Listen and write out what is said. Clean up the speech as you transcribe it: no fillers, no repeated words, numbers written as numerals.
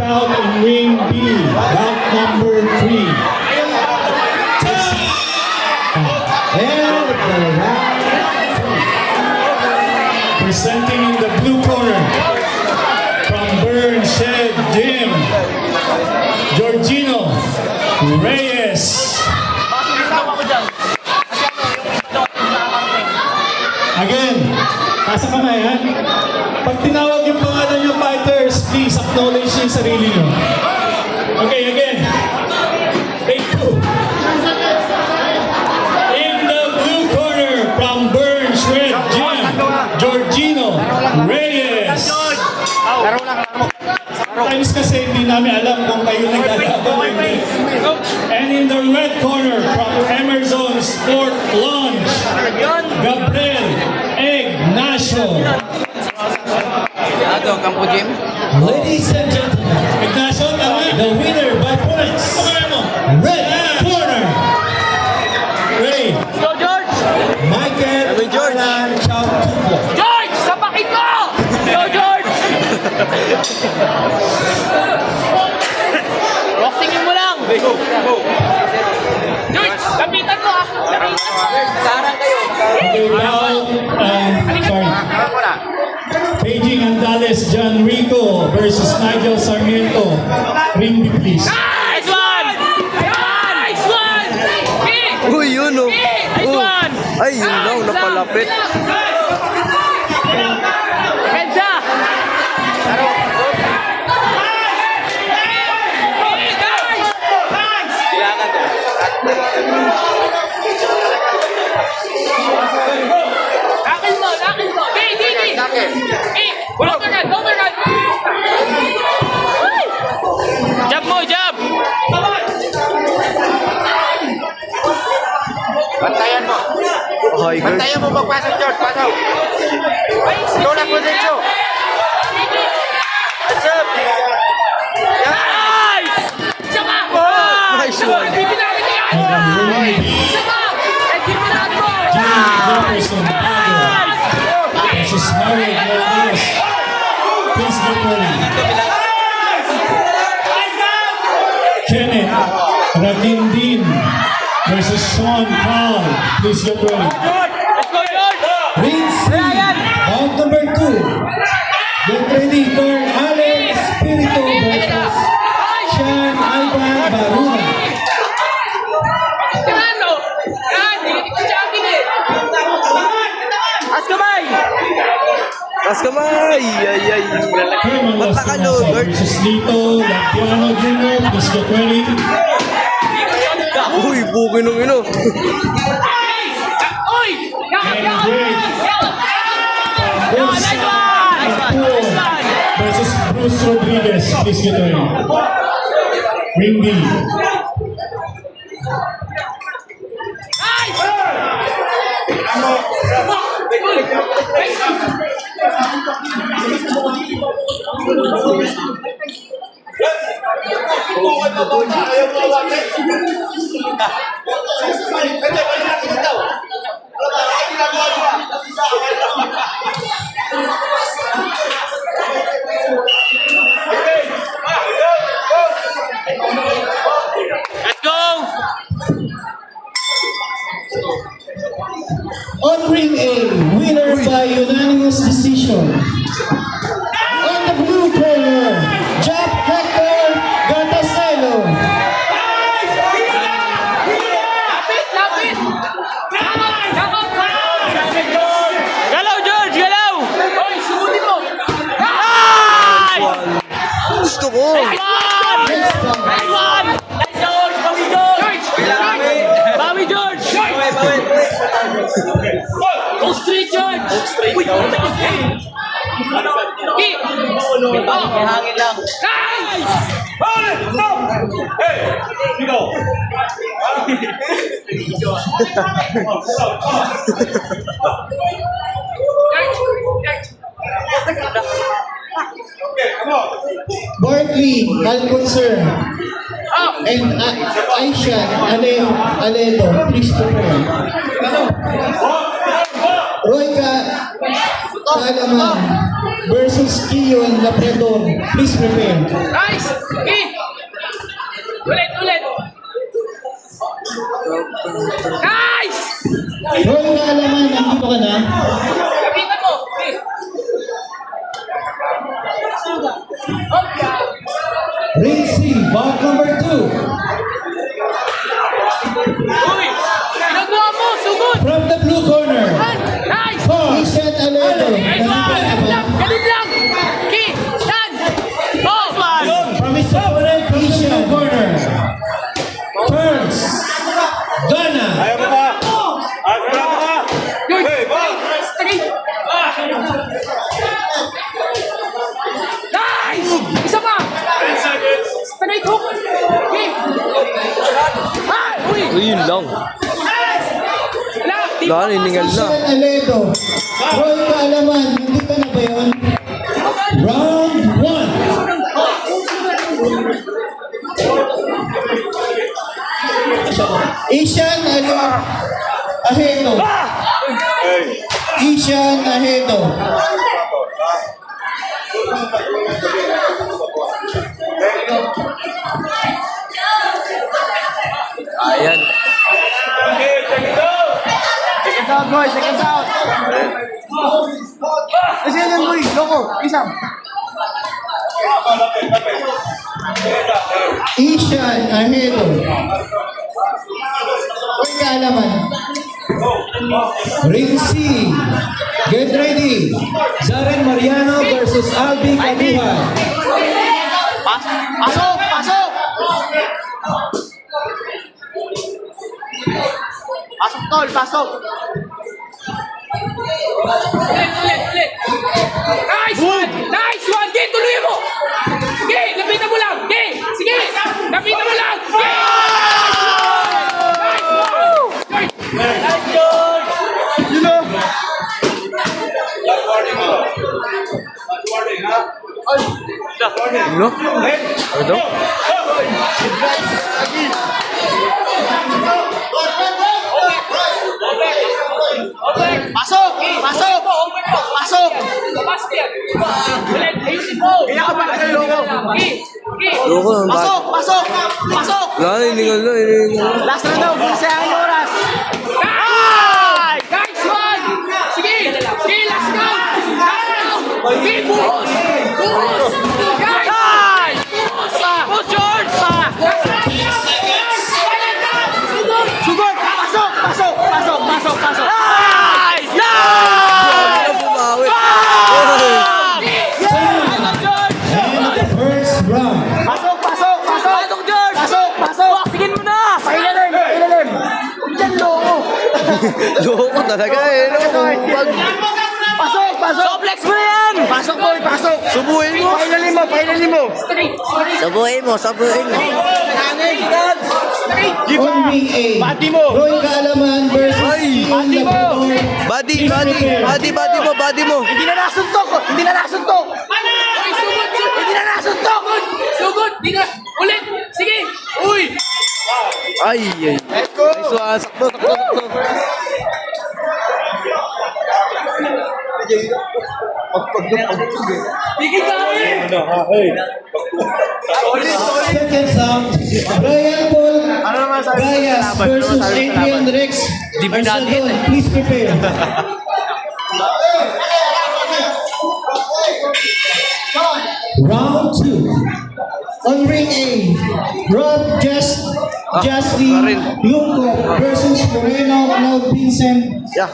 bout in ring B, bout number 3. And the round presenting in the blue corner from Burn Shed Gym, Georgino Reyes. Again, nasa kamay ha? Pag tinawag yung pangalan yung fighters, please acknowledge yung sarili nyo. Okay, again. Take 2. In the blue corner from Burn Shred Gym, Georgino Reyes. Sometimes kasi hindi namin alam kung kayo naglalaban. And in the red corner from Emerson Sport Launch, Gabriel Ignacio. Campo Gym. Ladies and gentlemen, Ignacio, the winner by points. Red corner. Ray. Go, George! Michael Alan Chautupo. George! Sapakin mo! Go, George! Boxingin mo lang! Go! George! Lapitan mo ah! Sarang kayo! Okay, now, sorry. Beijing Andales John Rico versus Nigel Sarmiento. Ring B, please. Nice one! Nice one! Uy, yun o. Nice one! Ay, yun daw, napalapit. Kenza! Kailangan to. Akin mo! Akin mo! Di! Overrun! Overrun! Jab mo! Jab! Bantayan mo! Hi, girl. Bantayan mo magpasok, George! Pasok! Ito na po dito! What's up? Nice! Sama! Nice one. Bibinawin niya yan! Sama! Bibinawin mo! Jefferson versus Harry Valdez. Please get ready. Kenneth Ragindin versus Sean Paul. Please get ready. Let's go, George! Ring C, round number 2. Get ready, Carl Allen Espiritu versus Sean Ivan Baruna. Tirano! Yan! Hindi ka champion eh! As kamay! Tas kamay! Ay. Herman Las Mata ka, no, Piñasa Bert. versus Lito Lapiano Jr. Please get ready. Uy, buki nung ino. Uy! And Greg Nice one! versus Bruce Rodriguez. Please get ready. Ring B. Let's go! On ring A, winner by unanimous decision. On the blue corner, Jack Hector Gataselo. Lapit! Galaw, George! Galaw! Uy, sugutin mo! Nice! Gusto ko. Nice one! Nice one! Nice, George! Bawi, George! Bawi, George! Go straight, George! Go straight. Uy! Hangin lang. Nice! Bartley Alconcer and Aisha Aledo, please prepare. Royka Talaman versus Kiyon Labrador. Please prepare. Nice! Okay! Ulit, ulit! Nice! Roy Kaalaman, nandito ka na. Kapitan mo! Okay! Okay! Ring C, bout number 2. Uy! Ginagawa mo! Sugod! From the blue corner, Nice! Ishan Aledo. Nice one! Ganun lang! Ganun lang! Okay! Dan! Oh! From his opponent, from the blue corner, turns, Ghana. Good! Straight! Nice! Isa pa! Straight hook! Okay! Ah! Uy! Uy, yun lang. Wala! Di Wala, niningal na. Ishan Aledo. Roy Kaalaman, nandito na ba yun? Round 1. Ishan Ahedo. Ishan Ahedo. Ayan. Second out, boy. Second out. Kasi yan, boy. Loko. Isang. Ishan Ahedo. Roy Kaalaman. Ring C. Get ready. Zaren Mariano versus Albi Kabuhan. Pasok! Pasok! Pasok, tol. Pasok. Ulit, ulit, ulit! Nice one! Nice one! Okay, tuloy mo! Okay, lapitan mo lang! Okay, sige! Lapitan mo lang! Okay! Nice one! Nice George! You know? Ano? Ano daw? Pasok! Pasok! Pasok! Pasok yan! Ulit, ayusin mo! Kaya ka ba kayo, loko? Okay, okay! Loko ng bata. Pasok! Pasok! Pasok! Wala, niningal na, niningal na. Last na daw. Bilisaya ang oras. Nice! Nice one! Sige! Okay, last round! Last round! Okay, buhos! Buhos! Nice! Buhos! Buhos, George! Sugod! Pasok! Pasok! Pasok! Pasok! Pasok! Nice! Wala bumawi. Oy. And the first round. Pasok! Pasok! Pasok! Pasok, George! Pasok! Pasok! Baksigin mo na! Pailalim! Pailalim! Diyan, loko! Loko talaga eh. Loko. Pag Pasok! Pasok! Soplex mo na yan! Pasok, boy! Pasok! subuhin mo. Pailalim mo! Pailalim mo! Straight! Sabuhin mo, sabuhin mo. Straight! On ring A. Bati mo! Roy Kaalaman versus Ay. Kiyon Labrador. Body, body. Body, body mo, body mo. Hindi na nasuntok! Hindi na nasuntok! Uy, sugod! Sugod! Hindi na nasuntok! Sugod! Di na! Ulit! Sige! Uy! Ay, ay. Let's go! Nice one. Sakto, sakto, sakto. Bigay kami! Second round. Brian Paul Ano naman sabi mo sa Gayas laban? Ano versus naman sabi mo sa Adrian laban? Rex. Arsadon. Please prepare. Round 2. On ring A, Rob Justy pa rin. Lungo versus Moreno Cloud Vincent. Yeah.